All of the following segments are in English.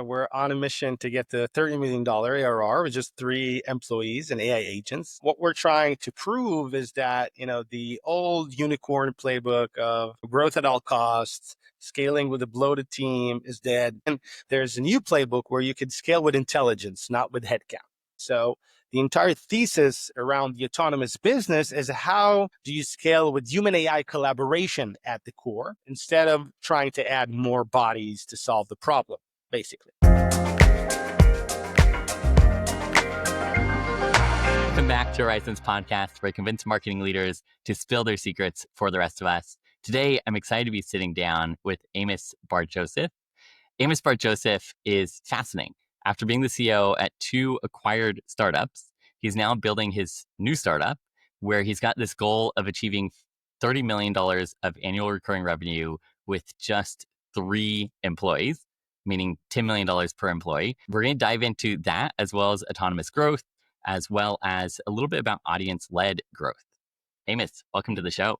We're on a mission to get to $30 million ARR with just 3 employees and AI agents. What we're trying to prove is that, the old unicorn playbook of growth at all costs, scaling with a bloated team is dead. And there's a new playbook where you can scale with intelligence, not with headcount. So the entire thesis around the autonomous business is how do you scale with human AI collaboration at the core instead of trying to add more bodies to solve the problem, basically. Welcome back to Horizons podcast, where I convince marketing leaders to spill their secrets for the rest of us. Today, I'm excited to be sitting down with Amos Bar-Joseph. Amos Bar-Joseph is fascinating. After being the CEO at 2 acquired startups, he's now building his new startup where he's got this goal of achieving $30 million of annual recurring revenue with just 3 employees, meaning $10 million per employee. We're going to dive into that as well as autonomous growth, as well as a little bit about audience-led growth. Amos, welcome to the show.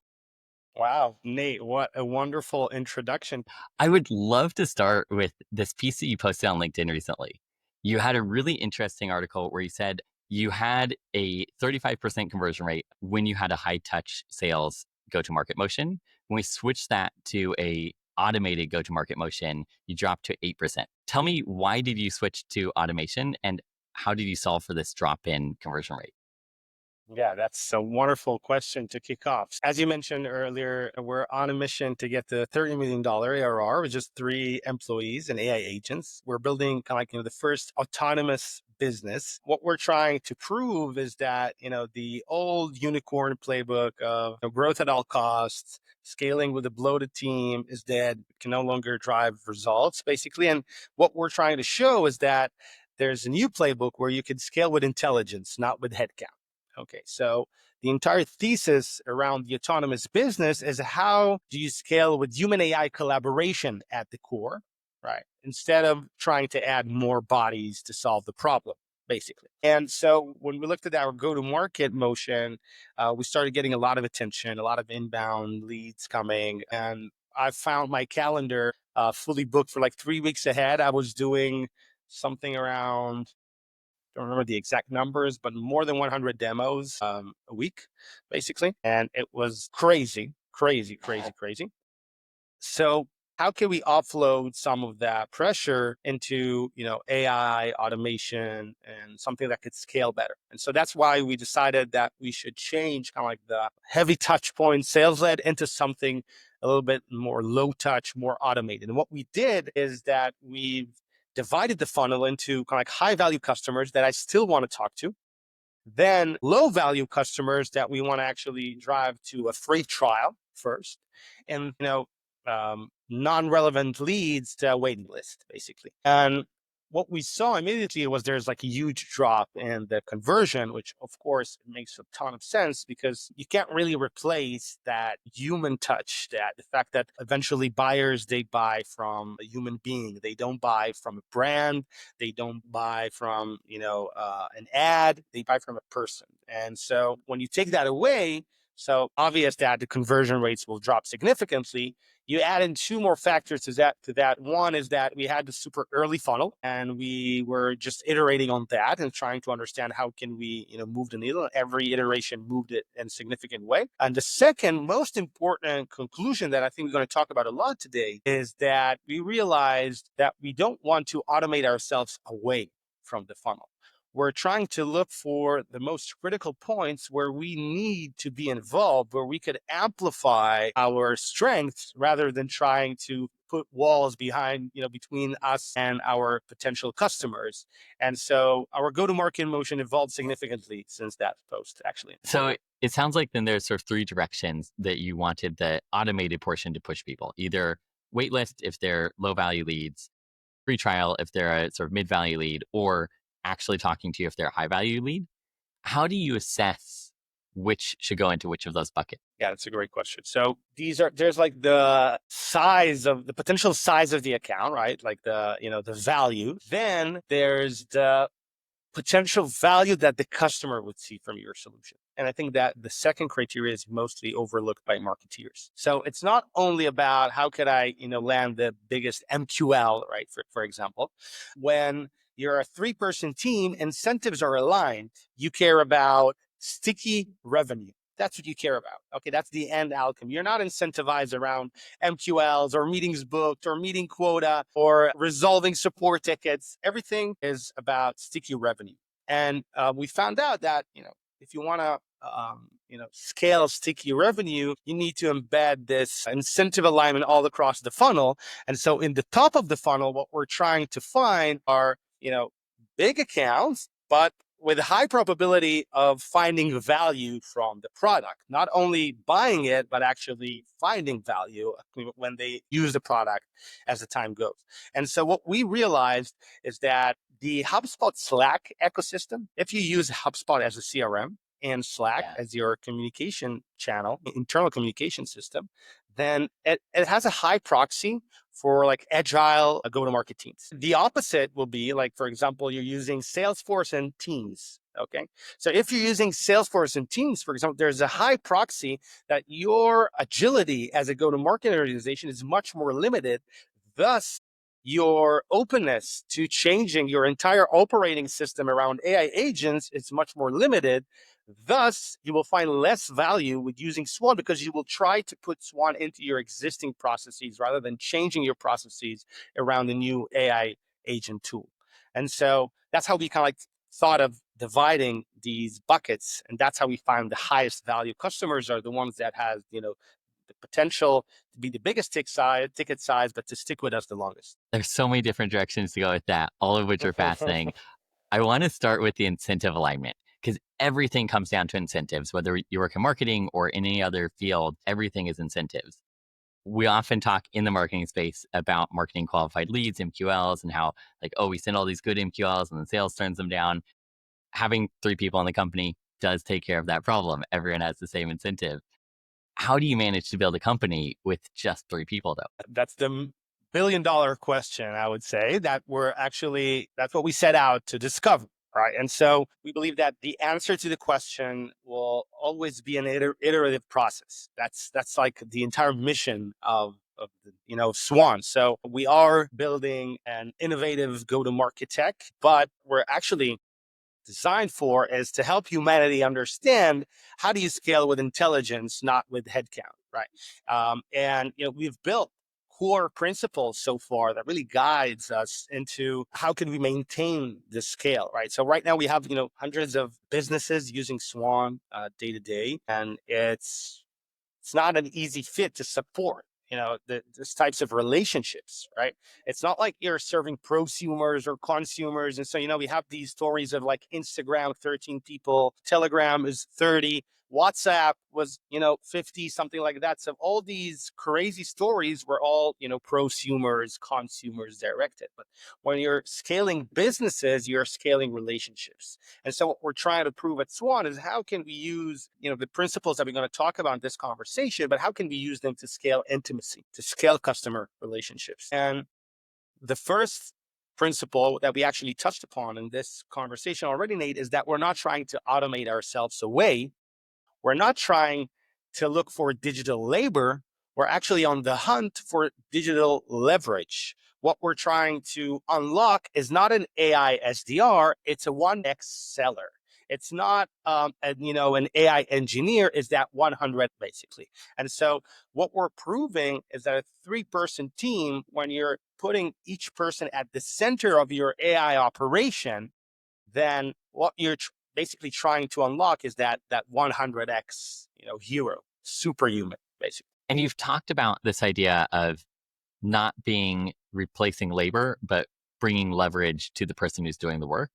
Wow, Nate, what a wonderful introduction. I would love to start with this piece that you posted on LinkedIn recently. You had a really interesting article where you said you had a 35% conversion rate when you had a high touch sales go-to-market motion. When we switched that to a automated go-to-market motion, you dropped to 8%. Tell me, why did you switch to automation and how did you solve for this drop in conversion rate? Yeah, that's a wonderful question to kick off. As you mentioned earlier, we're on a mission to get to $30 million ARR with just 3 employees and AI agents. We're building kind of like, the first autonomous business. What we're trying to prove is that, the old unicorn playbook of growth at all costs, scaling with a bloated team is dead, can no longer drive results, basically. And what we're trying to show is that there's a new playbook where you can scale with intelligence, not with headcount. Okay, so the entire thesis around the autonomous business is how do you scale with human AI collaboration at the core, right? Instead of trying to add more bodies to solve the problem, basically. And so when we looked at our go-to-market motion, we started getting a lot of attention, a lot of inbound leads coming. And I found my calendar fully booked for like 3 weeks ahead. I was doing something around, don't remember the exact numbers, but more than 100 demos a week, basically. And it was crazy, crazy, crazy, crazy. So how can we offload some of that pressure into, AI automation and something that could scale better? And so that's why we decided that we should change kind of like the heavy touch point sales led into something a little bit more low touch, more automated. And what we did is that we've divided the funnel into kind of like high value customers that I still want to talk to, then low value customers that we want to actually drive to a free trial first, and non-relevant leads to a waiting list, basically. And what we saw immediately was there's like a huge drop in the conversion, which of course makes a ton of sense because you can't really replace that human touch, that the fact that eventually buyers, they buy from a human being. They don't buy from a brand. They don't buy from, an ad. They buy from a person. And so when you take that away, so obvious that the conversion rates will drop significantly. You add in 2 more factors to that. One is that we had the super early funnel and we were just iterating on that and trying to understand how can we, move the needle. Every iteration moved it in a significant way. And the second most important conclusion that I think we're going to talk about a lot today is that we realized that we don't want to automate ourselves away from the funnel. We're trying to look for the most critical points where we need to be involved, where we could amplify our strengths rather than trying to put walls behind, between us and our potential customers. And so our go-to-market motion evolved significantly since that post, actually. So it sounds like then there's sort of 3 directions that you wanted the automated portion to push people, either waitlist if they're low value leads, free trial if they're a sort of mid value lead, or actually talking to you if they're a high value lead. How do you assess which should go into which of those buckets? Yeah, that's a great question. So there's like the potential size of the account, right? Like the value. Then there's the potential value that the customer would see from your solution. And I think that the second criteria is mostly overlooked by marketeers. So it's not only about how could I, land the biggest MQL, right? For example, when you're a 3-person team, incentives are aligned. You care about sticky revenue. That's what you care about. Okay, that's the end outcome. You're not incentivized around MQLs or meetings booked or meeting quota or resolving support tickets. Everything is about sticky revenue. And we found out that, if you want to, scale sticky revenue, you need to embed this incentive alignment all across the funnel. And so in the top of the funnel, what we're trying to find are, big accounts, but with a high probability of finding value from the product, not only buying it, but actually finding value when they use the product as the time goes. And so what we realized is that the HubSpot Slack ecosystem, if you use HubSpot as a CRM and Slack Yeah. as your communication channel, internal communication system, then it has a high proxy for like agile go-to-market teams. The opposite will be like, for example, you're using Salesforce and Teams. Okay. So if you're using Salesforce and Teams, for example, there's a high proxy that your agility as a go-to-market organization is much more limited. Thus, your openness to changing your entire operating system around AI agents is much more limited. Thus, you will find less value with using Swan because you will try to put Swan into your existing processes rather than changing your processes around the new AI agent tool. And so that's how we kind of like thought of dividing these buckets. And that's how we find the highest value customers are the ones that have, the potential to be the biggest ticket size, but to stick with us the longest. There's so many different directions to go with that, all of which are fascinating. I want to start with the incentive alignment because everything comes down to incentives, whether you work in marketing or in any other field, everything is incentives. We often talk in the marketing space about marketing qualified leads, MQLs, and how, like, oh, we send all these good MQLs and the sales turns them down. Having 3 people in the company does take care of that problem. Everyone has the same incentive. How do you manage to build a company with just 3 people, though? That's the $1 billion question, I would say, that's what we set out to discover. Right. And so we believe that the answer to the question will always be an iterative process. That's like the entire mission of Swan. So we are building an innovative go-to-market tech, but we're actually designed for is to help humanity understand how do you scale with intelligence, not with headcount, right? And we've built core principles so far that really guides us into how can we maintain this scale, right? So right now we have hundreds of businesses using Swan day to day, and it's not an easy fit to support this types of relationships, right? It's not like you're serving prosumers or consumers. And so we have these stories of like Instagram 13 people, Telegram is 30, WhatsApp was 50, something like that. So all these crazy stories were all prosumers, consumers directed. But when you're scaling businesses, you're scaling relationships. And so what we're trying to prove at Swan is how can we use, the principles that we're going to talk about in this conversation, but how can we use them to scale intimacy, to scale customer relationships? And the first principle that we actually touched upon in this conversation already, Nate, is that we're not trying to automate ourselves away. We're not trying to look for digital labor. We're actually on the hunt for digital leverage. What we're trying to unlock is not an AI SDR, it's a 1X seller. It's not an AI engineer, is that 100 basically. And so what we're proving is that a 3-person team, when you're putting each person at the center of your AI operation, then what you're basically trying to unlock is that 100x hero, superhuman, basically. And you've talked about this idea of not being replacing labor, but bringing leverage to the person who's doing the work.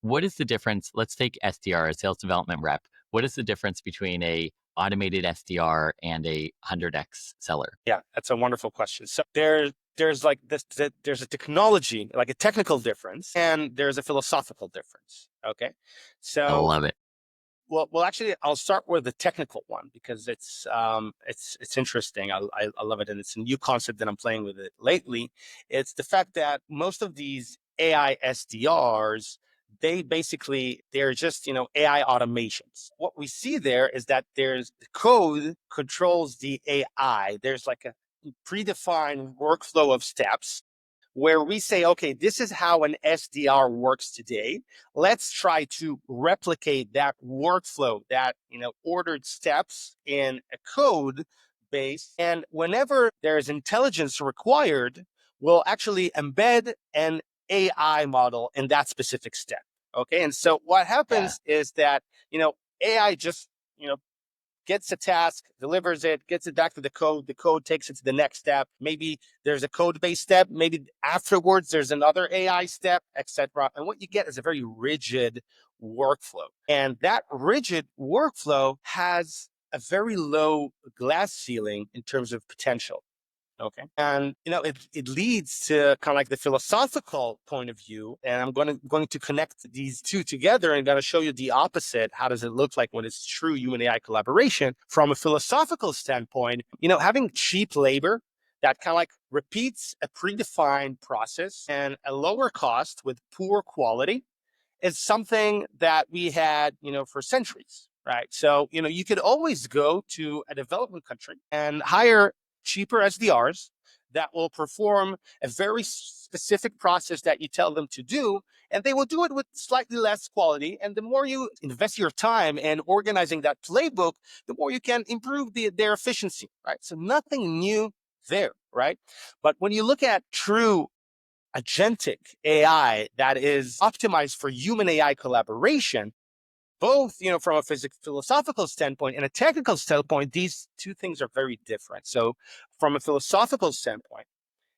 What is the difference? Let's take SDR, a sales development rep. What is the difference between a automated SDR and a 100x seller? Yeah, that's a wonderful question. So there's like this, there's a technology, like a technical difference, and there's a philosophical difference. Okay, I so love it. well, actually, I'll start with the technical one because it's interesting. I love it, and it's a new concept that I'm playing with it lately. It's the fact that most of these AI SDRs they're just, AI automations. What we see there is that there's the code controls the AI. There's like a predefined workflow of steps where we say, okay, this is how an SDR works today. Let's try to replicate that workflow, that, ordered steps in a code base. And whenever there's intelligence required, we'll actually embed an AI model in that specific step. Okay. And so what Yeah. happens is that, AI just, gets a task, delivers it, gets it back to the code takes it to the next step. Maybe there's a code-based step, maybe afterwards there's another AI step, etc. And what you get is a very rigid workflow. And that rigid workflow has a very low glass ceiling in terms of potential. Okay. And it leads to kind of like the philosophical point of view. And I'm going to connect these two together and going to show you the opposite. How does it look like when it's true human AI collaboration? From a philosophical standpoint, having cheap labor that kind of like repeats a predefined process and a lower cost with poor quality is something that we had, for centuries, right? So, you could always go to a developing country and hire cheaper SDRs that will perform a very specific process that you tell them to do, and they will do it with slightly less quality. And the more you invest your time in organizing that playbook, the more you can improve their efficiency, right? So nothing new there, right? But when you look at true agentic AI that is optimized for human AI collaboration, both, from a philosophical standpoint and a technical standpoint, these two things are very different. So from a philosophical standpoint,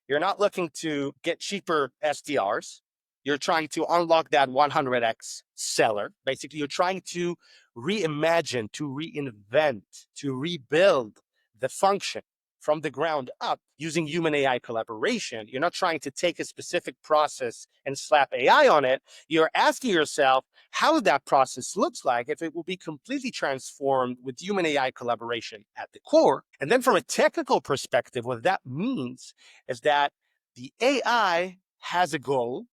you're not looking to get cheaper SDRs. You're trying to unlock that 100x seller. Basically, you're trying to reimagine, to reinvent, to rebuild the function from the ground up using human AI collaboration. You're not trying to take a specific process and slap AI on it. You're asking yourself how that process looks like if it will be completely transformed with human AI collaboration at the core. And then from a technical perspective, what that means is that the AI has a goal.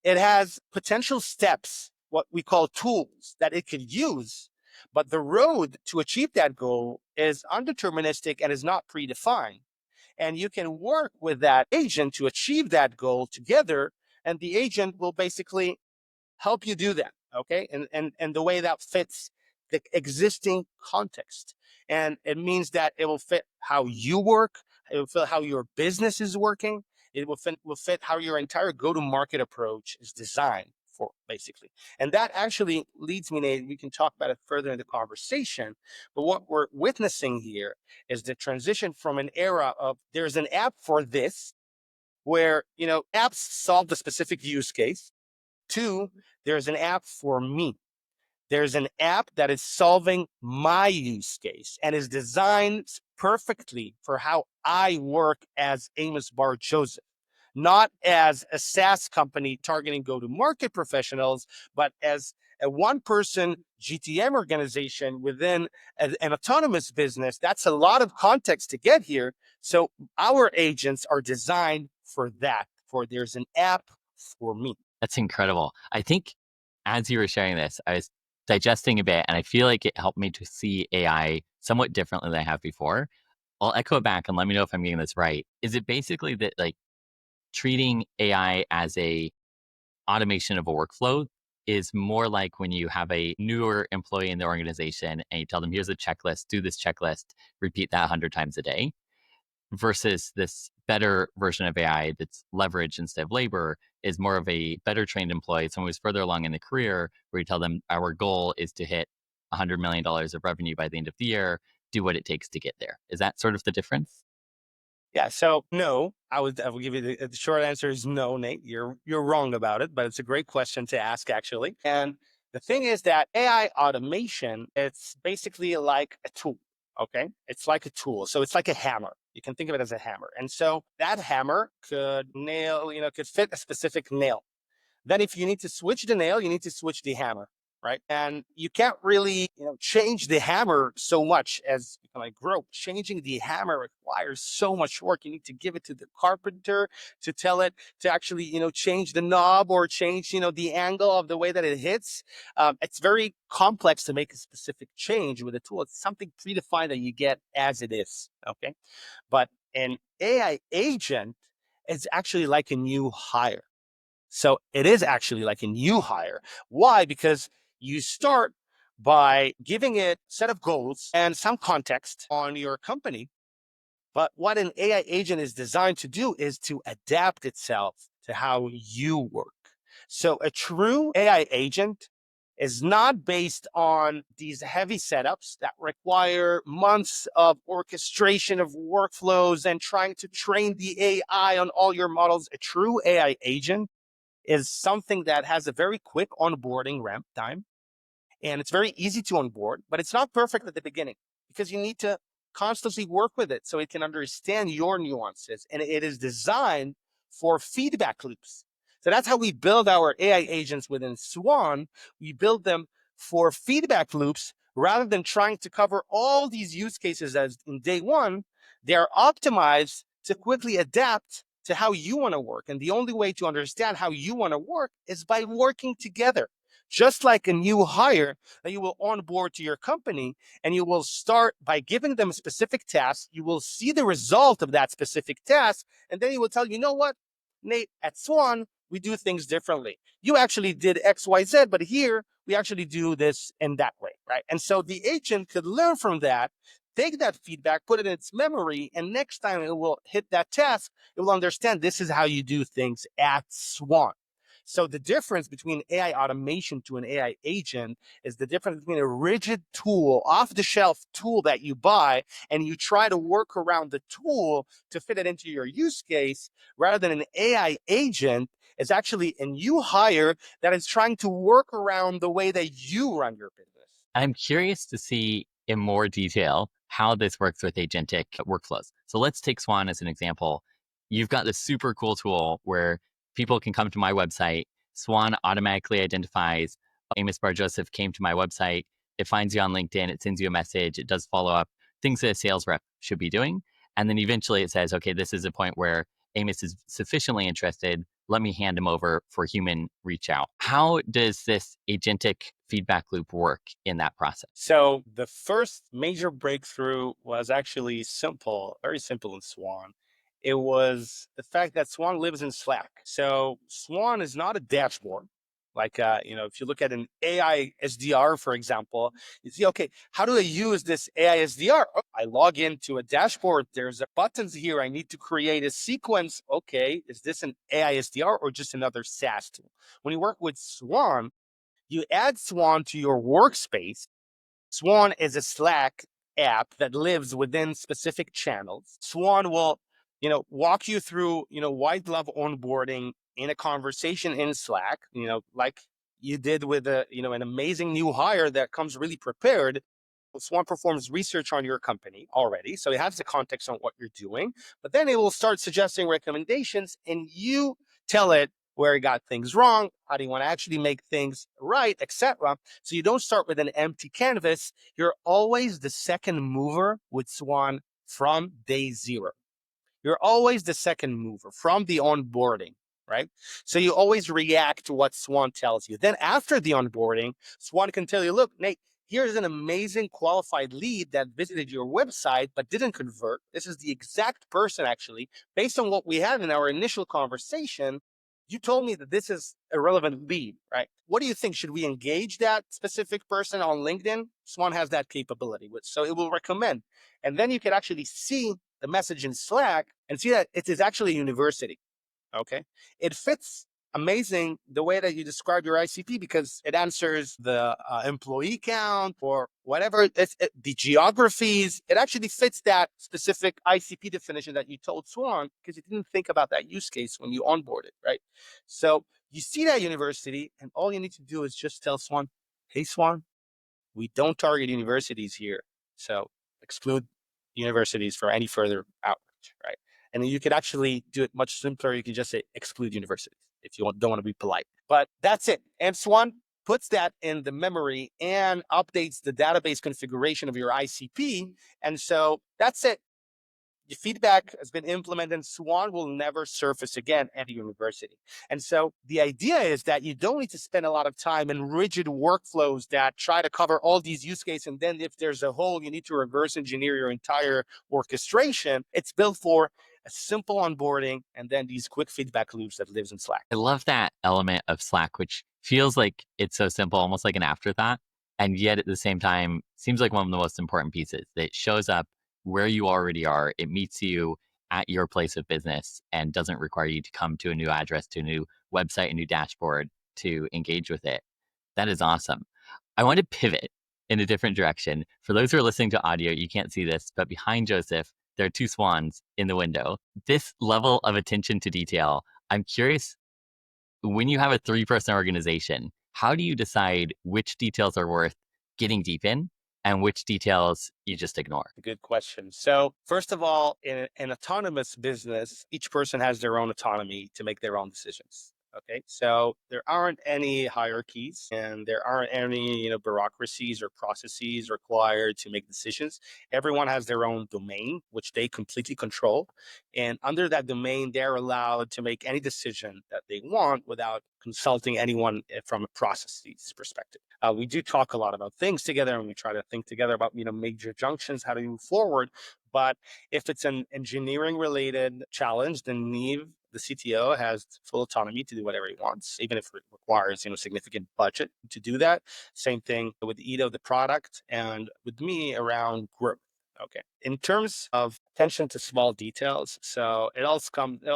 It has potential steps, what we call tools that it could use. But the road to achieve that goal is undeterministic and is not predefined. And you can work with that agent to achieve that goal together. And the agent will basically help you do that. Okay. And the way that fits the existing context. And it means that it will fit how you work, it will fit how your business is working, it will fit how your entire go-to-market approach is designed for, basically. And that actually leads me, Nate, we can talk about it further in the conversation. But what we're witnessing here is the transition from an era of there's an app for this, where apps solve the specific use case. Two, there's an app for me. There's an app that is solving my use case and is designed perfectly for how I work as Amos Bar-Joseph, not as a SaaS company targeting go-to-market professionals, but as a one-person GTM organization within an autonomous business. That's a lot of context to get here. So our agents are designed for that, for there's an app for me. That's incredible. I think as you were sharing this, I was digesting a bit and I feel like it helped me to see AI somewhat differently than I have before. I'll echo it back and let me know if I'm getting this right. Is it basically that like treating AI as a automation of a workflow is more like when you have a newer employee in the organization and you tell them, here's a checklist, do this checklist, repeat that 100 times a day, versus this better version of AI that's leverage instead of labor is more of a better trained employee, someone who's further along in the career, where you tell them our goal is to hit $100 million of revenue by the end of the year, do what it takes to get there. Is that sort of the difference? Yeah. So no, I will give you the short answer is no, Nate. You're wrong about it, but it's a great question to ask actually. And the thing is that AI automation, it's basically like a tool. Okay. It's like a tool. So it's like a hammer. You can think of it as a hammer. And so that hammer could nail, could fit a specific nail. Then if you need to switch the nail, you need to switch the hammer. right? And you can't really, change the hammer so much as you kind of grow. Changing the hammer requires so much work. You need to give it to the carpenter to tell it to actually, change the knob or change, the angle of the way that it hits. It's very complex to make a specific change with a tool. It's something predefined that you get as it is. Okay. But an AI agent is actually like a new hire. So it is actually like a new hire. Why? Because you start by giving it a set of goals and some context on your company. But what an AI agent is designed to do is to adapt itself to how you work. So a true AI agent is not based on these heavy setups that require months of orchestration of workflows and trying to train the AI on all your models. A true AI agent is something that has a very quick onboarding ramp time, and it's very easy to onboard, but it's not perfect at the beginning because you need to constantly work with it so it can understand your nuances. And it is designed for feedback loops. So that's how we build our AI agents within Swan. We build them for feedback loops rather than trying to cover all these use cases as in day one. They're optimized to quickly adapt to how you want to work. And the only way to understand how you want to work is by working together. Just like a new hire that you will onboard to your company, and you will start by giving them a specific task. You will see the result of that specific task, and then you will tell, you know what, Nate, at Swan, we do things differently. You actually did X, Y, Z, but here we actually do this in that way, right? And so the agent could learn from that, take that feedback, put it in its memory, and next time it will hit that task, it will understand this is how you do things at Swan. So the difference between AI automation to an AI agent is the difference between a rigid tool, off-the-shelf tool that you buy, and you try to work around the tool to fit it into your use case, rather than an AI agent is actually a new hire that is trying to work around the way that you run your business. I'm curious to see in more detail how this works with agentic workflows. So let's take Swan as an example. You've got this super cool tool where people can come to my website. Swan automatically identifies Amos Bar-Joseph came to my website. It finds you on LinkedIn. It sends you a message. It does follow up, things that a sales rep should be doing. And then eventually it says, okay, this is a point where Amos is sufficiently interested. Let me hand him over for human reach out. How does this agentic feedback loop work in that process? So the first major breakthrough was actually simple, very simple in Swan. It was the fact that Swan lives in Slack. So Swan is not a dashboard. Like, if you look at an AI SDR, for example, you see, okay, how do I use this AI SDR? Oh, I log into a dashboard. There's a buttons here. I need to create a sequence. Okay, is this an AI SDR or just another SaaS tool? When you work with Swan, you add Swan to your workspace. Swan is a Slack app that lives within specific channels. Swan will, walk you through, white glove onboarding in a conversation in Slack, like you did with an amazing new hire that comes really prepared. Swan performs research on your company already, so it has the context on what you're doing, but then it will start suggesting recommendations, and you tell it where it got things wrong, how do you want to actually make things right, etc. So you don't start with an empty canvas. You're always the second mover with Swan from day zero. You're always the second mover from the onboarding, right? So you always react to what Swan tells you. Then after the onboarding, Swan can tell you, look, Nate, here's an amazing qualified lead that visited your website but didn't convert. This is the exact person, actually, based on what we had in our initial conversation. You told me that this is a relevant lead, right? What do you think? Should we engage that specific person on LinkedIn? Swan has that capability, so it will recommend. And then you can actually see the message in Slack and see that it is actually a university. Okay. It fits amazing the way that you describe your ICP because it answers the employee count or whatever, the geographies. It actually fits that specific ICP definition that you told Swan because you didn't think about that use case when you onboarded, right? So you see that university, and all you need to do is just tell Swan, hey, Swan, we don't target universities here. So exclude universities for any further outreach, right? And you could actually do it much simpler. You can just say exclude universities if you don't want to be polite. But that's it. And Swan, puts that in the memory and updates the database configuration of your ICP. And so that's it. The feedback has been implemented, and Swan will never surface again at a university. And so the idea is that you don't need to spend a lot of time in rigid workflows that try to cover all these use cases. And then if there's a hole, you need to reverse engineer your entire orchestration. It's built for a simple onboarding and then these quick feedback loops that lives in Slack. I love that element of Slack, which feels like it's so simple, almost like an afterthought. And yet at the same time, seems like one of the most important pieces that shows up where you already are. It meets you at your place of business and doesn't require you to come to a new address, to a new website, a new dashboard to engage with it. That is awesome. I want to pivot in a different direction. For those who are listening to audio, you can't see this, but behind Joseph, there are two swans in the window. This level of attention to detail, I'm curious, when you have a three-person organization, how do you decide which details are worth getting deep in and which details you just ignore? Good question. So, first of all, in an autonomous business, each person has their own autonomy to make their own decisions. Okay, so there aren't any hierarchies, and there aren't any bureaucracies or processes required to make decisions. Everyone has their own domain, which they completely control, and under that domain, they're allowed to make any decision that they want without consulting anyone from a processes perspective. We do talk a lot about things together, and we try to think together about major junctions, how to move forward. But if it's an engineering related challenge, then Neve, the CTO, has full autonomy to do whatever he wants, even if it requires significant budget to do that. Same thing with Ito, the product, and with me around growth. Okay. In terms of attention to small details, so it all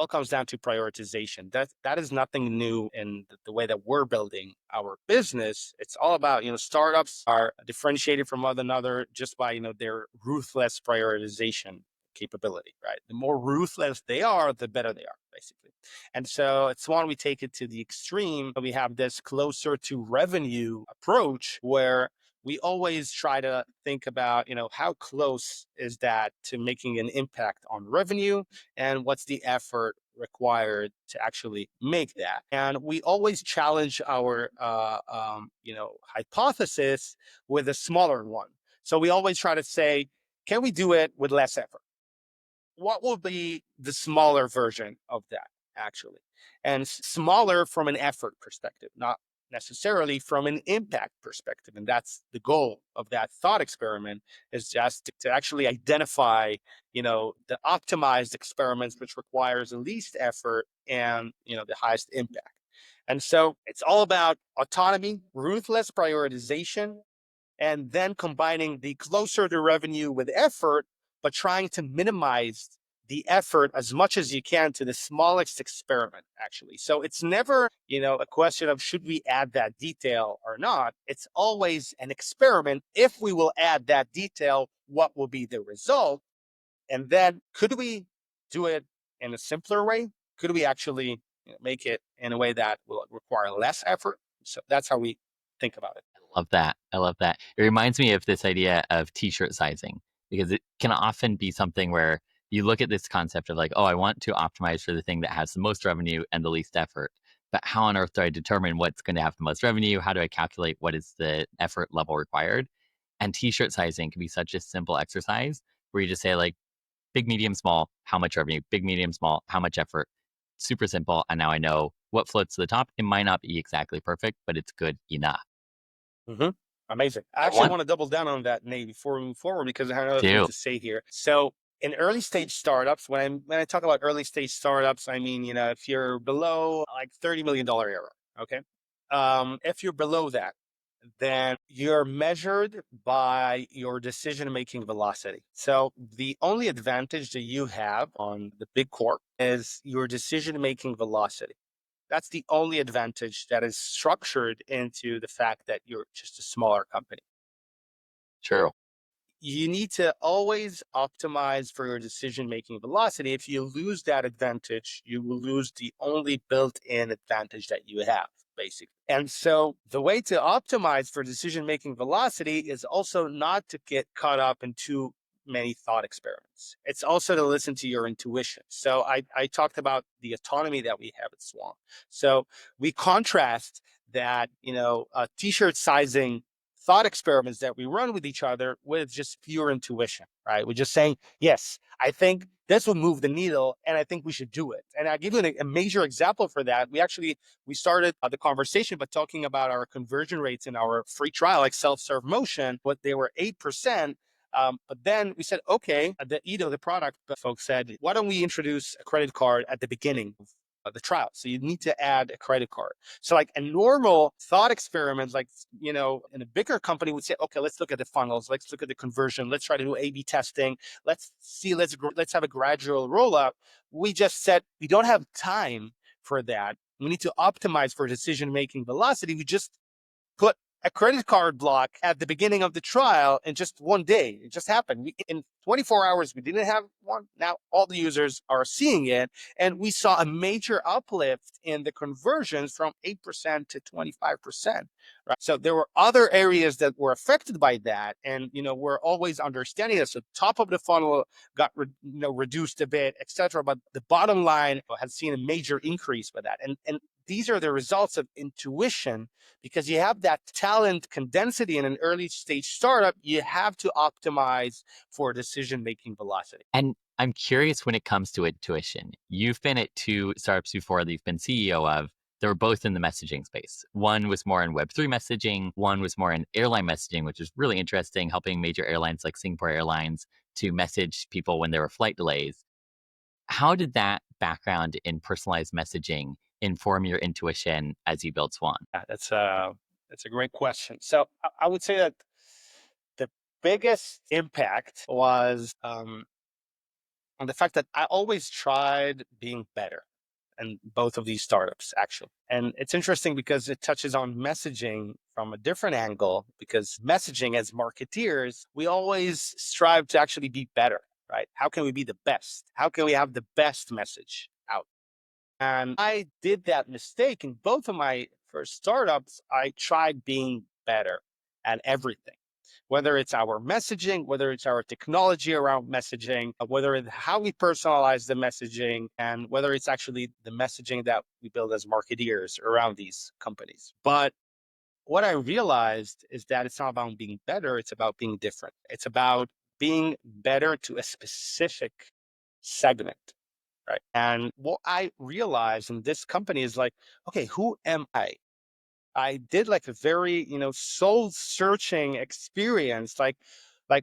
comes down to prioritization. That is nothing new in the way that we're building our business. It's all about startups are differentiated from one another just by their ruthless prioritization capability, right? The more ruthless they are, the better they are, basically. And so it's one we take it to the extreme. We have this closer to revenue approach where we always try to think about, how close is that to making an impact on revenue and what's the effort required to actually make that. And we always challenge our, hypothesis with a smaller one. So we always try to say, can we do it with less effort? What will be the smaller version of that actually? And smaller from an effort perspective, not necessarily from an impact perspective. And that's the goal of that thought experiment, is just to actually identify, the optimized experiments, which requires the least effort and, the highest impact. And so it's all about autonomy, ruthless prioritization, and then combining the closer to revenue with effort, but trying to minimize the effort as much as you can to the smallest experiment, actually. So it's never, a question of should we add that detail or not. It's always an experiment. If we will add that detail, what will be the result? And then could we do it in a simpler way? Could we actually make it in a way that will require less effort? So that's how we think about it. I love that. I love that. It reminds me of this idea of t-shirt sizing because it can often be something where you look at this concept of like, oh, I want to optimize for the thing that has the most revenue and the least effort. But how on earth do I determine what's going to have the most revenue? How do I calculate what is the effort level required? And t-shirt sizing can be such a simple exercise where you just say like big, medium, small, how much revenue, big, medium, small, how much effort. Super simple. And now I know what floats to the top. It might not be exactly perfect, but it's good enough. Hmm. Amazing. I I actually want want to double down on that, Nate, before we move forward, because I have another thing to. to say here. So, in early stage startups, when I talk about early stage startups, I mean, if you're below like $30 million ARR, okay. If you're below that, then you're measured by your decision making velocity. So the only advantage that you have on the big corp is your decision making velocity. That's the only advantage that is structured into the fact that you're just a smaller company. True. You need to always optimize for your decision making velocity. If you lose that advantage, you will lose the only built in advantage that you have, basically. And so the way to optimize for decision making velocity is also not to get caught up in too many thought experiments. It's also to listen to your intuition. So I talked about the autonomy that we have at Swan. So we contrast that, t-shirt sizing thought experiments that we run with each other with just pure intuition, right? We're just saying, yes, I think this will move the needle and I think we should do it. And I give you a major example for that. We started the conversation by talking about our conversion rates in our free trial, like self-serve motion, but they were 8%. But then we said, okay, the product folks said, why don't we introduce a credit card at the beginning of the trial? So you need to add a credit card. So like a normal thought experiment, like, in a bigger company would say, okay, let's look at the funnels. Let's look at the conversion. Let's try to do A/B testing. Let's see, let's have a gradual rollout. We just said, we don't have time for that. We need to optimize for decision-making velocity. We just put a credit card block at the beginning of the trial in just one day. It just happened. In 24 hours, we didn't have one. Now all the users are seeing it. And we saw a major uplift in the conversions from 8% to 25%. Right. So there were other areas that were affected by that. And, we're always understanding that. So top of the funnel got reduced a bit, etc. But the bottom line has seen a major increase by that. And these are the results of intuition, because you have that talent condensity in an early stage startup. You have to optimize for decision making velocity. And I'm curious when it comes to intuition. You've been at two startups before that you've been CEO of. They were both in the messaging space. One was more in Web3 messaging, one was more in airline messaging, which is really interesting, helping major airlines like Singapore Airlines to message people when there were flight delays. How did that background in personalized messaging inform your intuition as you built Swan? Yeah, that's a great question. So I would say that the biggest impact was on the fact that I always tried being better in both of these startups, actually. And it's interesting because it touches on messaging from a different angle, because messaging as marketeers, we always strive to actually be better, right? How can we be the best? How can we have the best message out? And I did that mistake in both of my first startups. I tried being better at everything, whether it's our messaging, whether it's our technology around messaging, whether it's how we personalize the messaging, and whether it's actually the messaging that we build as marketeers around these companies. But what I realized is that it's not about being better, it's about being different. It's about being better to a specific segment. Right. And what I realized in this company is like, okay, who am I? I did like a very, soul searching experience. Like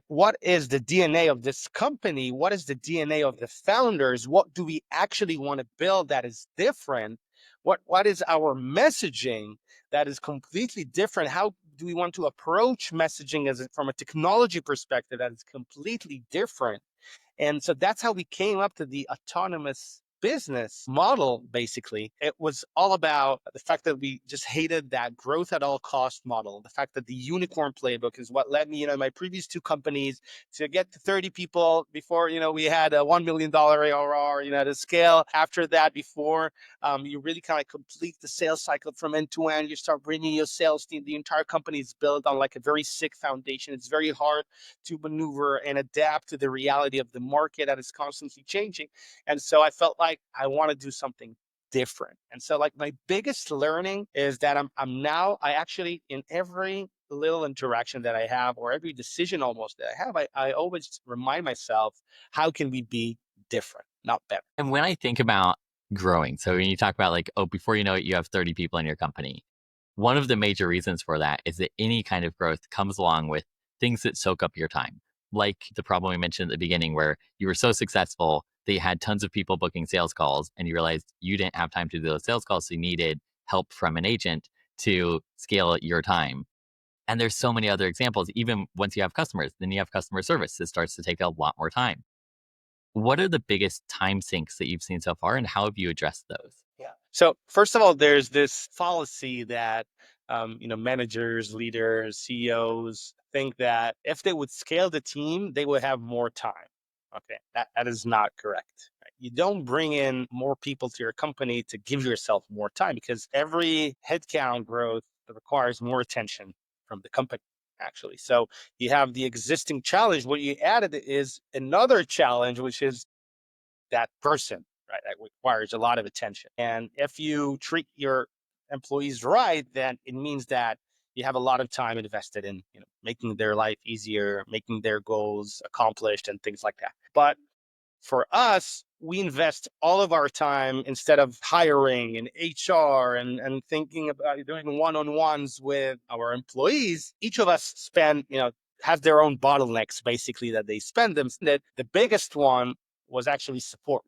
what is the DNA of this company? What is the DNA of the founders? What do we actually want to build that is different? What is our messaging that is completely different? How do we want to approach messaging from a technology perspective that is completely different? And so that's how we came up to the autonomous business model. Basically, it was all about the fact that we just hated that growth at all cost model. The fact that the unicorn playbook is what led me, my previous two companies to get to 30 people before, we had a $1 million ARR, to scale after that. Before you really kind of complete the sales cycle from end to end, you start bringing your sales team. The entire company is built on like a very sick foundation. It's very hard to maneuver and adapt to the reality of the market that is constantly changing. And so I felt like I want to do something different. And so like my biggest learning is that I actually, in every little interaction that I have, or every decision almost that I have, I always remind myself, how can we be different, not better? And when I think about growing, so when you talk about like, oh, before you know it, you have 30 people in your company. One of the major reasons for that is that any kind of growth comes along with things that soak up your time. Like the problem we mentioned at the beginning, where you were so successful that you had tons of people booking sales calls and you realized you didn't have time to do those sales calls. So you needed help from an agent to scale your time. And there's so many other examples. Even once you have customers, then you have customer service. It starts to take a lot more time. What are the biggest time sinks that you've seen so far, and how have you addressed those? Yeah. So first of all, there's this fallacy that managers, leaders, CEOs think that if they would scale the team, they would have more time. Okay, that is not correct. Right? You don't bring in more people to your company to give yourself more time, because every headcount growth requires more attention from the company. Actually, so you have the existing challenge. What you added is another challenge, which is that person, right? That requires a lot of attention. And if you treat your employees right, then it means that you have a lot of time invested in making their life easier, making their goals accomplished, and things like that. But for us, we invest all of our time instead of hiring and HR and thinking about doing one-on-ones with our employees. Each of us has their own bottlenecks basically that they spend them. That the biggest one was actually support.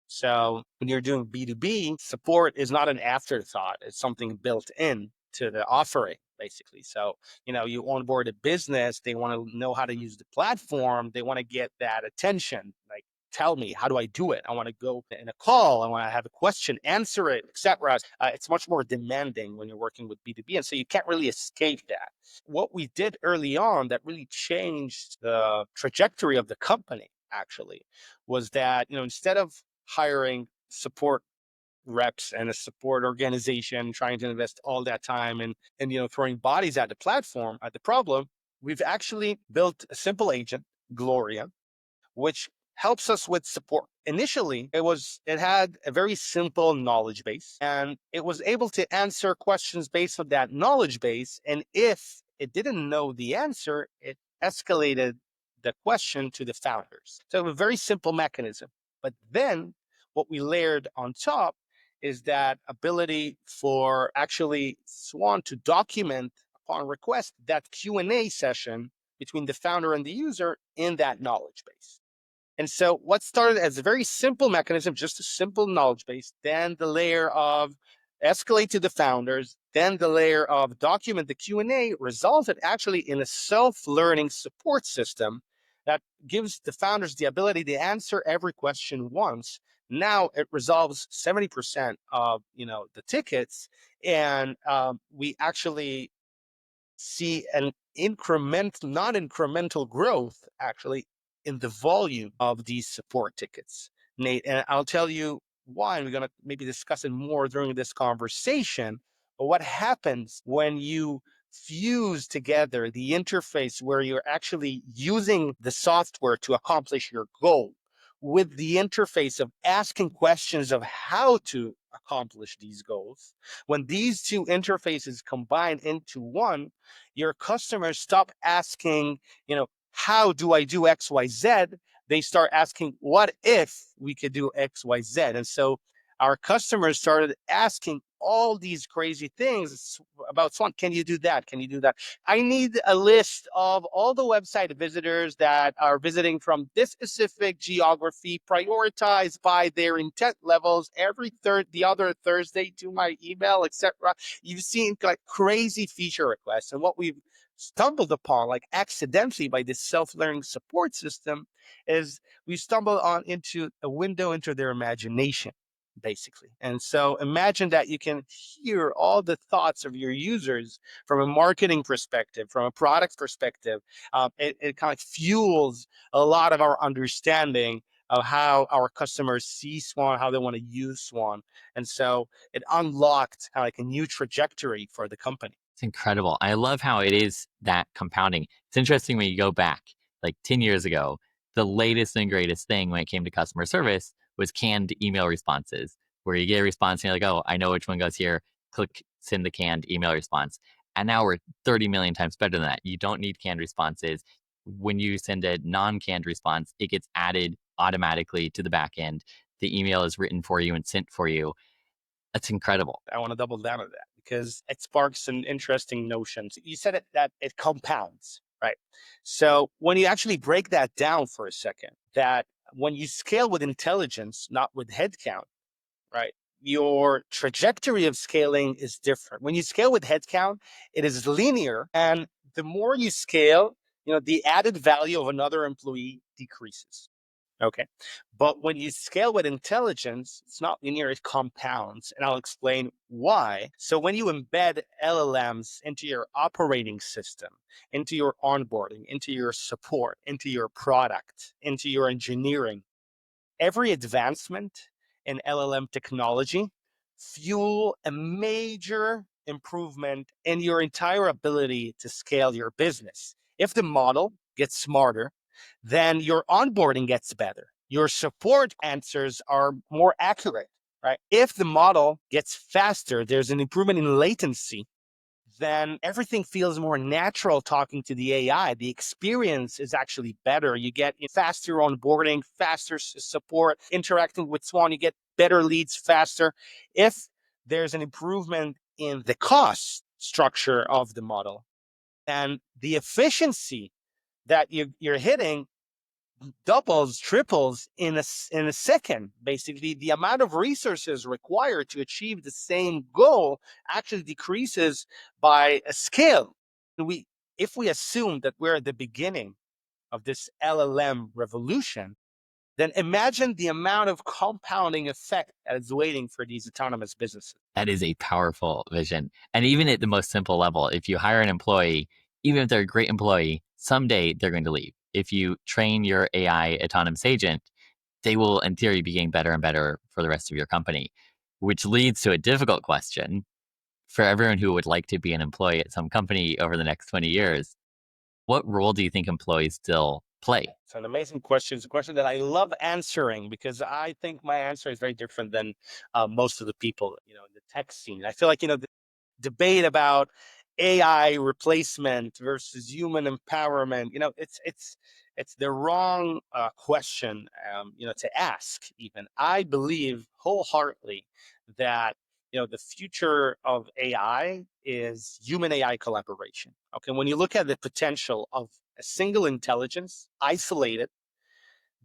So when you're doing B2B, support is not an afterthought. It's something built in to the offering, basically. So, you onboard a business, they want to know how to use the platform. They want to get that attention. Like, tell me, how do I do it? I want to go in a call. I want to have a question, answer it, etc. It's much more demanding when you're working with B2B. And so you can't really escape that. What we did early on that really changed the trajectory of the company, actually, was that, instead of hiring support reps and a support organization trying to invest all that time and throwing bodies at the platform, at the problem, we've actually built a simple agent, Gloria, which helps us with support. Initially, it had a very simple knowledge base, and it was able to answer questions based on that knowledge base. And if it didn't know the answer, it escalated the question to the founders. So a very simple mechanism. But then what we layered on top is that ability for actually Swan to document upon request that Q&A session between the founder and the user in that knowledge base. And so what started as a very simple mechanism, just a simple knowledge base, then the layer of escalate to the founders, then the layer of document the Q&A resulted actually in a self-learning support system that gives the founders the ability to answer every question once. Now it resolves 70% of the tickets, and we actually see an non-incremental growth actually in the volume of these support tickets, Nate. And I'll tell you why. And we're going to maybe discuss it more during this conversation. But what happens when you fuse together the interface where you're actually using the software to accomplish your goal with the interface of asking questions of how to accomplish these goals? When these two interfaces combine into one, your customers stop asking, how do I do X, Y, Z? They start asking, what if we could do X, Y, Z? And so our customers started asking all these crazy things about Swan. Can you do that? Can you do that? I need a list of all the website visitors that are visiting from this specific geography, prioritized by their intent levels the other Thursday to my email, etc. You've seen like crazy feature requests. And what we've stumbled upon, like accidentally by this self-learning support system, is we stumbled on into a window into their imagination, basically. And so imagine that you can hear all the thoughts of your users from a marketing perspective, from a product perspective. It kind of fuels a lot of our understanding of how our customers see Swan, how they want to use Swan. And so it unlocked kind of like a new trajectory for the company. It's incredible. I love how it is that compounding. It's interesting when you go back like 10 years ago, the latest and greatest thing when it came to customer service was canned email responses, where you get a response and you're like, oh, I know which one goes here. Click send the canned email response. And now we're 30 million times better than that. You don't need canned responses. When you send a non canned response, it gets added automatically to the back end. The email is written for you and sent for you. That's incredible. I want to double down on that because it sparks some interesting notions. You said that it compounds, right? So when you actually break that down for a second, that when you scale with intelligence, not with headcount, right? Your trajectory of scaling is different. When you scale with headcount, it is linear. And the more you scale, the added value of another employee decreases. Okay. But when you scale with intelligence, it's not linear, it compounds. And I'll explain why. So when you embed LLMs into your operating system, into your onboarding, into your support, into your product, into your engineering, every advancement in LLM technology fuel a major improvement in your entire ability to scale your business. If the model gets smarter, then your onboarding gets better. Your support answers are more accurate, right? If the model gets faster, there's an improvement in latency, then everything feels more natural talking to the AI. The experience is actually better. You get faster onboarding, faster support, interacting with Swan, you get better leads faster. If there's an improvement in the cost structure of the model and the efficiency that you're hitting doubles, triples in a second. Basically, the amount of resources required to achieve the same goal actually decreases by a scale. We, if we assume that we're at the beginning of this LLM revolution, then imagine the amount of compounding effect that is waiting for these autonomous businesses. That is a powerful vision. And even at the most simple level, if you hire an employee, even if they're a great employee, someday they're going to leave. If you train your AI autonomous agent, they will, in theory, be getting better and better for the rest of your company, which leads to a difficult question for everyone who would like to be an employee at some company over the next 20 years. What role do you think employees still play? It's an amazing question. It's a question that I love answering because I think my answer is very different than most of the people, in the tech scene. I feel like, the debate about AI replacement versus human empowerment, it's the wrong question, to ask. Even I believe wholeheartedly that the future of AI is human AI collaboration. Okay, when you look at the potential of a single intelligence, isolated,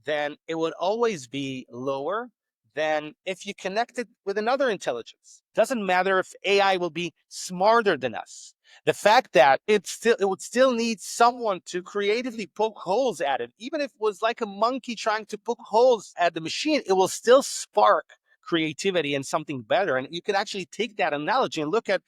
then it would always be lower than if you connect it with another intelligence. Doesn't matter if AI will be smarter than us. The fact that it would still need someone to creatively poke holes at it, even if it was like a monkey trying to poke holes at the machine, it will still spark creativity and something better. And you can actually take that analogy and look at,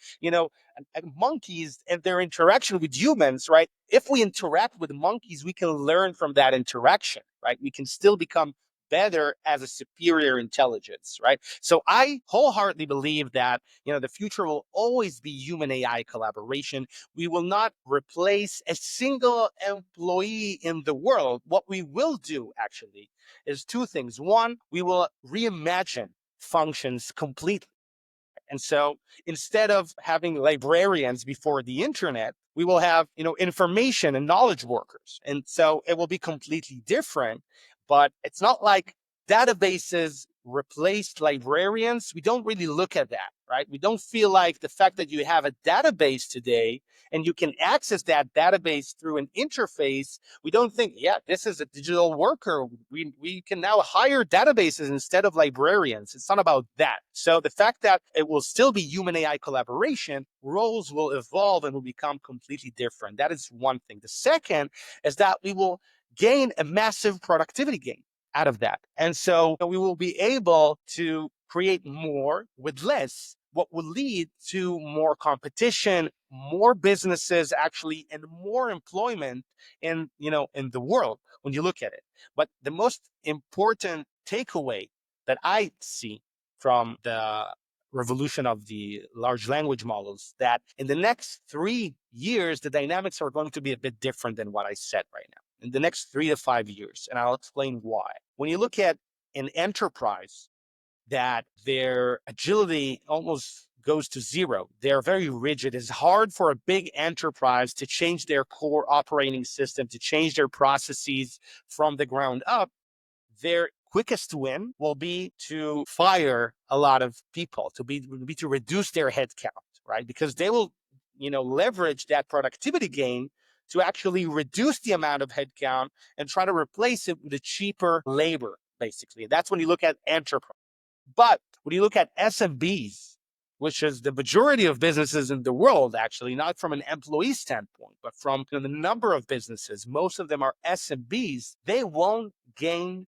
monkeys and their interaction with humans, right? If we interact with monkeys, we can learn from that interaction, right? We can still become better as a superior intelligence, right? So I wholeheartedly believe that, the future will always be human AI collaboration. We will not replace a single employee in the world. What we will do actually is two things. One, we will reimagine functions completely. And so instead of having librarians before the internet, we will have, information and knowledge workers. And so it will be completely different, but it's not like databases replaced librarians. We don't really look at that, right? We don't feel like the fact that you have a database today and you can access that database through an interface, we don't think, yeah, this is a digital worker. We can now hire databases instead of librarians. It's not about that. So the fact that it will still be human AI collaboration, roles will evolve and will become completely different. That is one thing. The second is that we will gain a massive productivity gain out of that. And so we will be able to create more with less, what will lead to more competition, more businesses actually, and more employment in the world when you look at it. But the most important takeaway that I see from the revolution of the large language models, that in the next 3 years the dynamics are going to be a bit different than what I said right now in the next 3 to 5 years, and I'll explain why. When you look at an enterprise, that their agility almost goes to zero. They're very rigid. It's hard for a big enterprise to change their core operating system, to change their processes from the ground up. Their quickest win will be to fire a lot of people, to be to reduce their headcount, right? Because they will, leverage that productivity gain to actually reduce the amount of headcount and try to replace it with a cheaper labor, basically. That's when you look at enterprise. But when you look at SMBs, which is the majority of businesses in the world, actually, not from an employee standpoint, but from the number of businesses, most of them are SMBs, they won't gain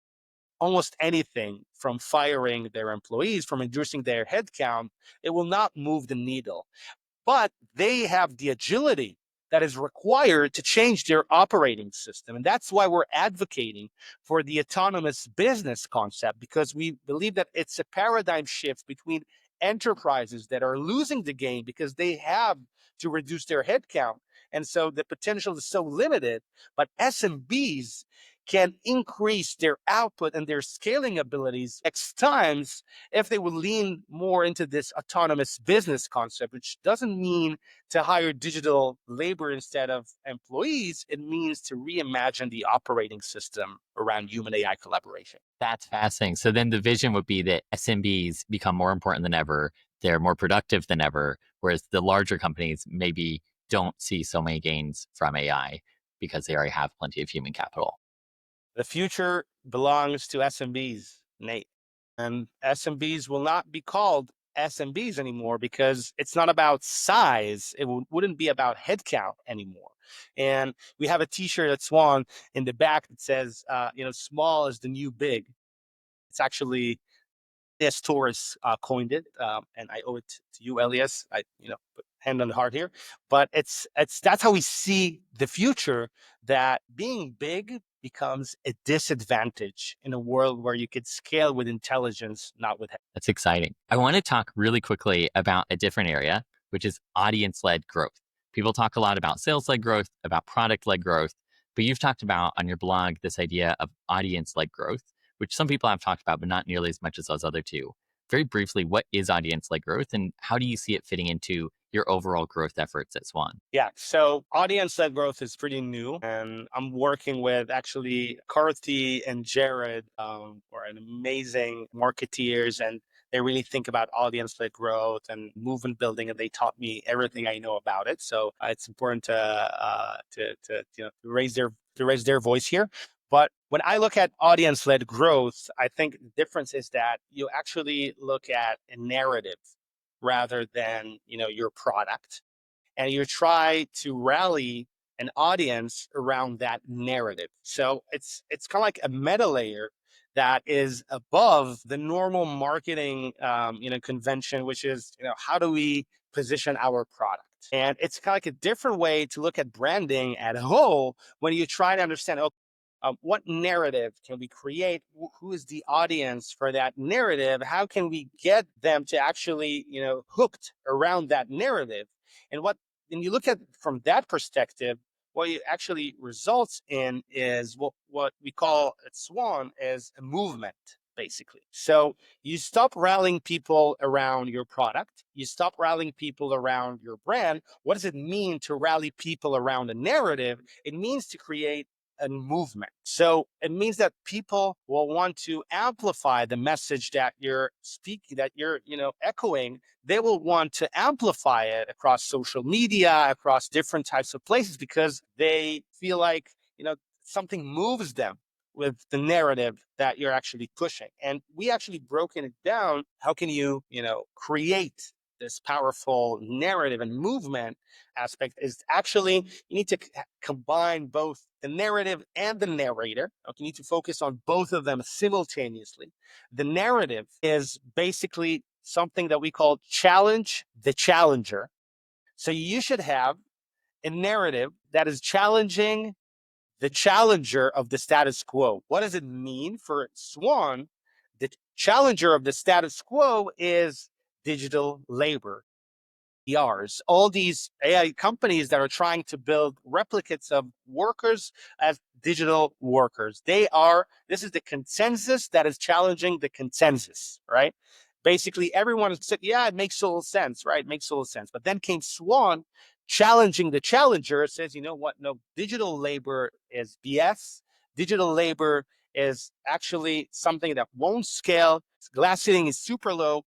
almost anything from firing their employees, from reducing their headcount. It will not move the needle, but they have the agility that is required to change their operating system. And that's why we're advocating for the autonomous business concept, because we believe that it's a paradigm shift between enterprises that are losing the game because they have to reduce their headcount. And so the potential is so limited, but SMBs can increase their output and their scaling abilities X times if they would lean more into this autonomous business concept, which doesn't mean to hire digital labor instead of employees. It means to reimagine the operating system around human AI collaboration. That's fascinating. So then the vision would be that SMBs become more important than ever. They're more productive than ever, whereas the larger companies maybe don't see so many gains from AI because they already have plenty of human capital. The future belongs to SMBs, Nate. And SMBs will not be called SMBs anymore because it's not about size. It wouldn't be about headcount anymore. And we have a T-shirt at Swan in the back that says, small is the new big. It's actually Elias Torres coined it, and I owe it to you, Elias. Put hand on the heart here. But it's that's how we see the future. That being big becomes a disadvantage in a world where you could scale with intelligence, not with. That's exciting. I want to talk really quickly about a different area, which is audience led growth. People talk a lot about sales led growth, about product led growth, but you've talked about on your blog this idea of audience led growth, which some people have talked about, but not nearly as much as those other two. Very briefly, what is audience led growth and how do you see it fitting into your overall growth efforts at Swan? Yeah, so audience-led growth is pretty new, and I'm working with actually Carthy and Jared, who are an amazing marketeers, and they really think about audience-led growth and movement building, and they taught me everything I know about it. So it's important to raise their voice here. But when I look at audience-led growth, I think the difference is that you actually look at a narrative rather than your product, and you try to rally an audience around that narrative. So it's kind of like a meta layer that is above the normal marketing convention, which is how do we position our product. And it's kind of like a different way to look at branding at a whole when you try to understand, okay, what narrative can we create? Who is the audience for that narrative? How can we get them to actually, hooked around that narrative? And you look at it from that perspective, what it actually results in is what we call at Swan is a movement, basically. So you stop rallying people around your product, you stop rallying people around your brand. What does it mean to rally people around a narrative? It means to create a movement. So it means that people will want to amplify the message that you're speaking, that you're, echoing. They will want to amplify it across social media, across different types of places, because they feel like, something moves them with the narrative that you're actually pushing. And we actually broken it down. How can you, create this powerful narrative and movement aspect is actually you need to combine both the narrative and the narrator. Okay, you need to focus on both of them simultaneously. The narrative is basically something that we call challenge the challenger. So you should have a narrative that is challenging the challenger of the status quo. What does it mean for Swan? The challenger of the status quo is digital labor. ERs, all these AI companies that are trying to build replicates of workers as digital workers. This is the consensus that is challenging the consensus, right? Basically, everyone said, yeah, it makes total sense, right? It makes total sense. But then came Swan challenging the challenger. It says, you know what? No, digital labor is BS. Digital labor is actually something that won't scale. Glass ceiling is super low.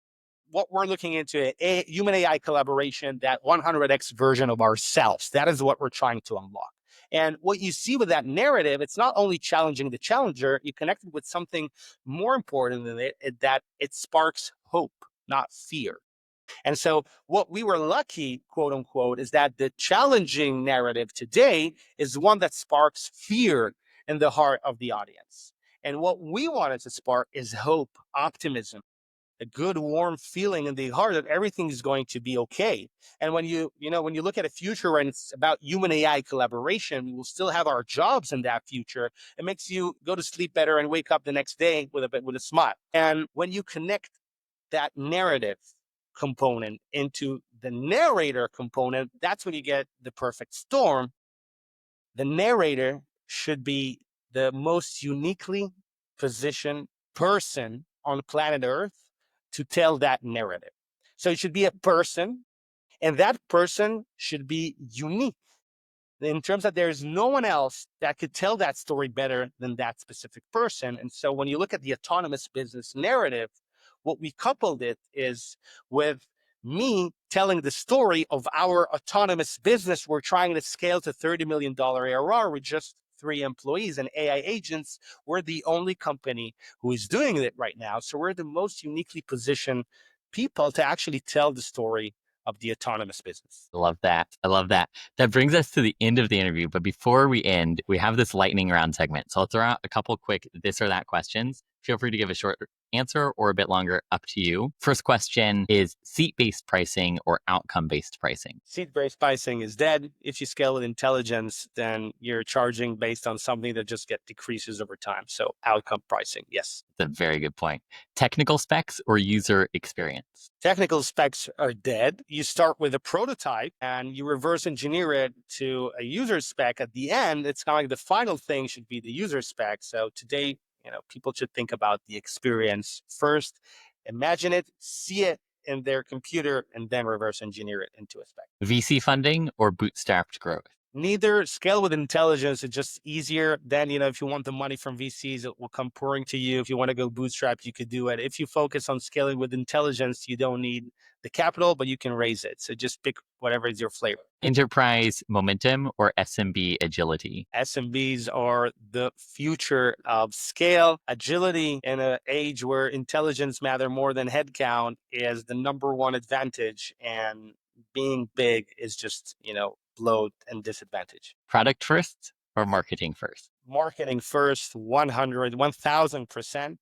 What we're looking into a human AI collaboration, that 100x version of ourselves. That is what we're trying to unlock. And what you see with that narrative, it's not only challenging the challenger, you connect it with something more important than it, that it sparks hope, not fear. And so what we were lucky, quote unquote, is that the challenging narrative today is one that sparks fear in the heart of the audience. And what we wanted to spark is hope, optimism, a good warm feeling in the heart that everything is going to be okay. And when when you look at a future and it's about human AI collaboration, we will still have our jobs in that future. It makes you go to sleep better and wake up the next day with a smile. And when you connect that narrative component into the narrator component, that's when you get the perfect storm. The narrator should be the most uniquely positioned person on planet Earth to tell that narrative. So it should be a person, and that person should be unique in terms that there's no one else that could tell that story better than that specific person. And so when you look at the autonomous business narrative, what we coupled it is with me telling the story of our autonomous business. We're trying to scale to $30 million ARR with just 3 employees and AI agents. We're the only company who is doing it right now. So we're the most uniquely positioned people to actually tell the story of the autonomous business. I love that. I love that. That brings us to the end of the interview. But before we end, we have this lightning round segment. So I'll throw out a couple quick this or that questions. Feel free to give a short answer or a bit longer, up to you. First question is seat based pricing or outcome based pricing? Seat-based pricing is dead. If you scale with intelligence, then you're charging based on something that just decreases over time. So outcome pricing, yes. That's a very good point. Technical specs or user experience? Technical specs are dead. You start with a prototype and you reverse engineer it to a user spec. At the end, it's kind of like the final thing should be the user spec. So today, people should think about the experience first, imagine it, see it in their computer, and then reverse engineer it into a spec. VC funding or bootstrapped growth? Neither. Scale with intelligence. It's just easier. Then, if you want the money from VCs, it will come pouring to you. If you want to go bootstrap, you could do it. If you focus on scaling with intelligence, you don't need the capital, but you can raise it. So just pick whatever is your flavor. Enterprise momentum or SMB agility? SMBs are the future of scale. Agility in an age where intelligence matter more than headcount is the number one advantage. And being big is just, bloat and disadvantage. Product first or marketing first? Marketing first, 100, 1000%.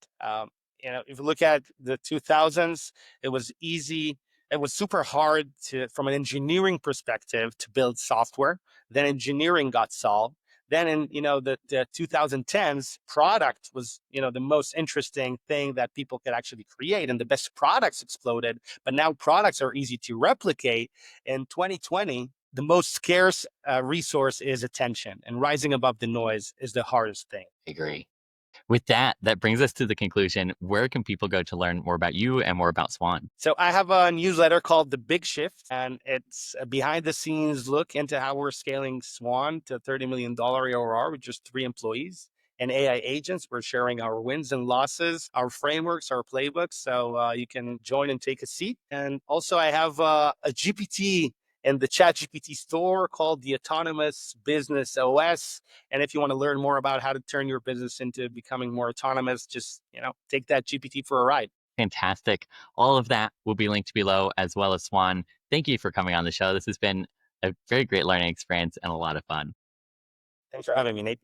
If you look at the 2000s, it was easy. It was super hard from an engineering perspective to build software. Then engineering got solved. Then in, the 2010s, product was, the most interesting thing that people could actually create, and the best products exploded. But now products are easy to replicate. In 2020, the most scarce resource is attention, and rising above the noise is the hardest thing. I agree. With that, that brings us to the conclusion. Where can people go to learn more about you and more about Swan? So I have a newsletter called The Big Shift, and it's a behind the scenes look into how we're scaling Swan to $30 million ARR with just 3 employees and AI agents. We're sharing our wins and losses, our frameworks, our playbooks. So you can join and take a seat. And also I have a GPT in the Chat GPT store called the Autonomous Business OS. And if you want to learn more about how to turn your business into becoming more autonomous, just, take that GPT for a ride. Fantastic. All of that will be linked below, as well as Swan. Thank you for coming on the show. This has been a very great learning experience and a lot of fun. Thanks for having me, Nate.